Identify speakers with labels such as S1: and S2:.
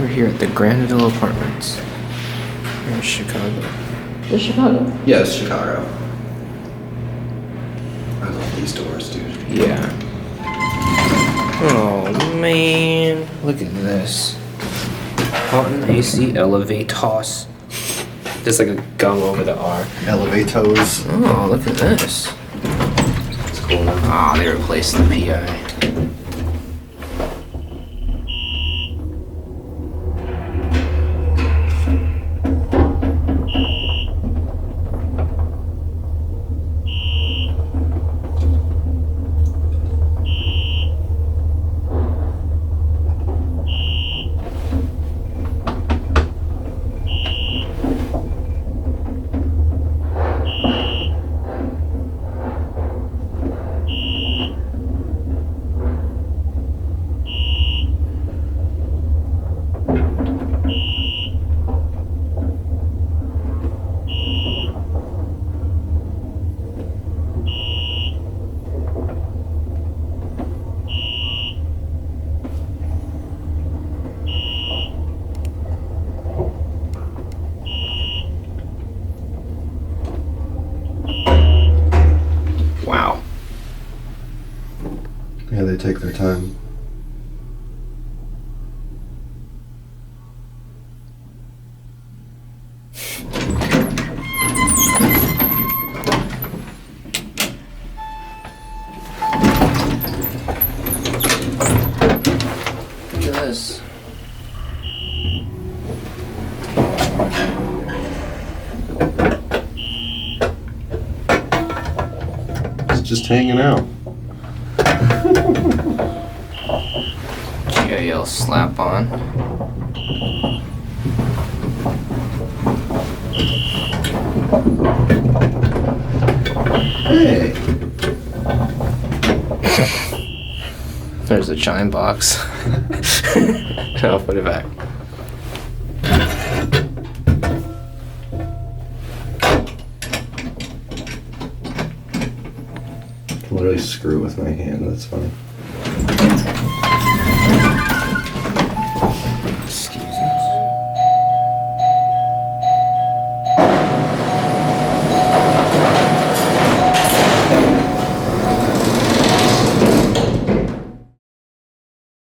S1: We're here at the Granville Apartments. Here in Chicago.
S2: It's Chicago.
S3: Yeah, it's Chicago. I love these doors, dude.
S1: Yeah. Oh man, look at this. Haughton AC Elevators. Just like a gum over the R.
S3: Elevators.
S1: Oh, look at this.
S3: It's cool.
S1: Ah, they replaced the PI. Wow.
S3: Yeah, they take their time.
S1: Look at this.
S3: It's just hanging out.
S1: GIL slap on.
S3: Hey.
S1: There's the chime box. I'll put it back.
S3: Literally screw with my hand. That's funny.